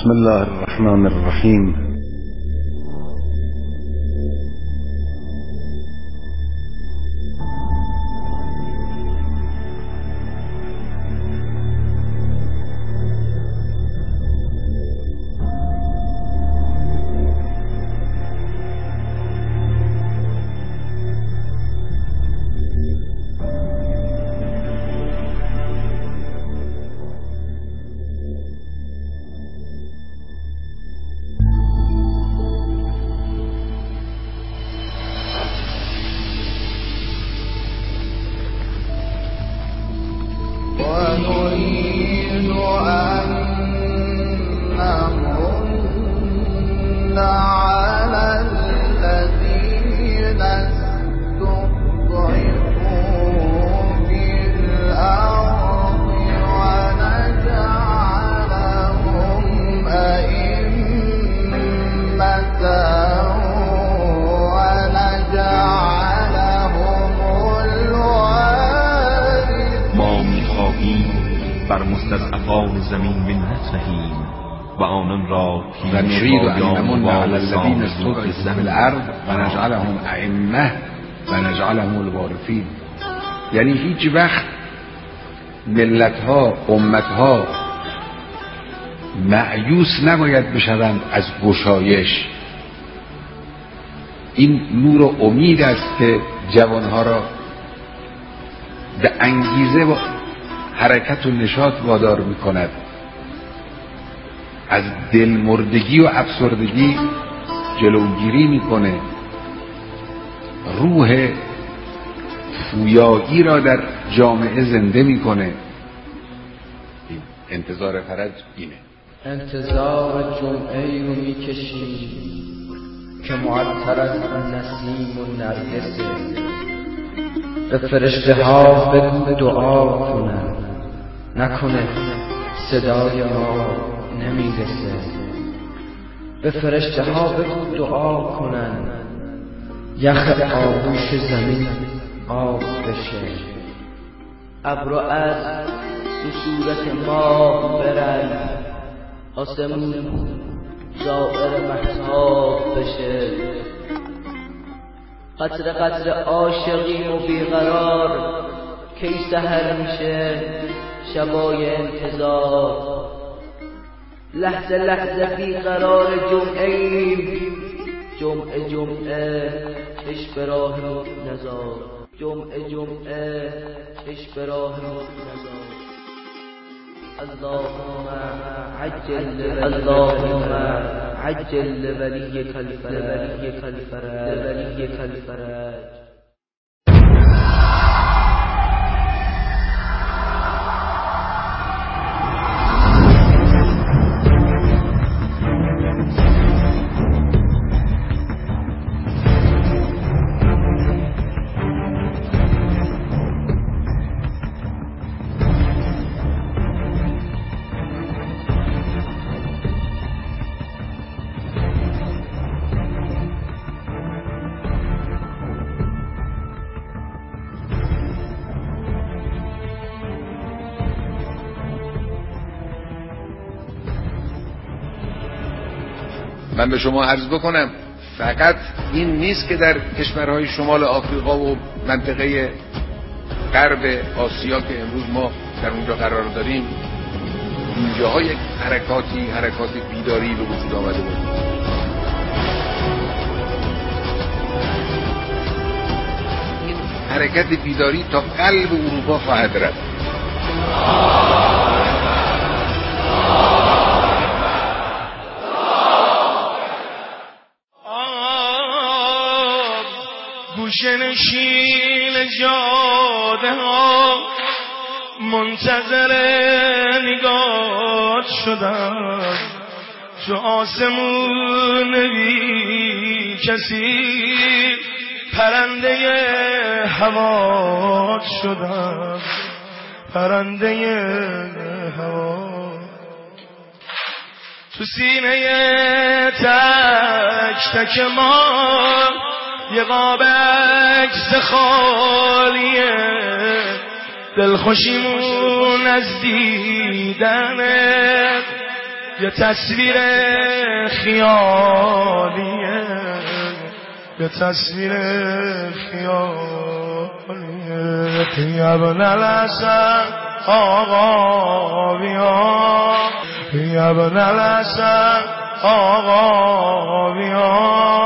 بسم الله الرحمن الرحیم. بر مستضعفان زمین منت نهیم و آنان را و نرید ان نمن علی الذین استضعفوا فی الارض و نجعلهم ائمه و نجعلهم الوارثین. یعنی هیچ وقت ملت ها، امت ها مأیوس نباید بشوند از گشایش. این نور و امید است که جوانها را به انگیزه و حرکت و نشاط وادار میکند. از دلمردگی و افسردگی جلوگیری میکنه. روح پویایی را در جامعه زنده میکنه. انتظار فرج اینه. انتظار جمعه رو میکشیم که معطر از نسیم و نرگسه. به فرشته ها بگو دعا کنن، نکنه صدای ما نمیرسه. به فرشته ها بگو دعا کنن، یخ آغوش زمین آب بشه. ابرو از تو صورت ما برن، آسمون زائر مهتاب بشه. قطره قطره عاشقیم و بیقرار، کی سحر میشه شبای انتظار. لحظه لحظه بیقرار جمعه‌ایم، جمعه جمعه چش به راه نزار. جمعه جمعه چش به راه نزار. اللهم عجل لولیک الفرج. من به شما عرض بکنم فقط این نیست که در کشورهای شمال آفریقا و منطقه غرب آسیا که امروز ما در اونجا قرار داریم، اینجاها یک حرکات بیداری به وجود آمده بود. این حرکت بیداری تا قلب اروپا خواهد رفت. گوشه‌نشین جاده ها منتظر نگات شدن، تو آسمون بی کسی پرنده هوا شدن، پرنده هوا. تو سینه تک تک ما یه قاب عکس خالیه، دلخوشیمون از دیدنت یه تصویر خیالیه، یه تصویر خیالیه. یا ابن الحسن آقا بیا، یا ابن الحسن آقا بیا.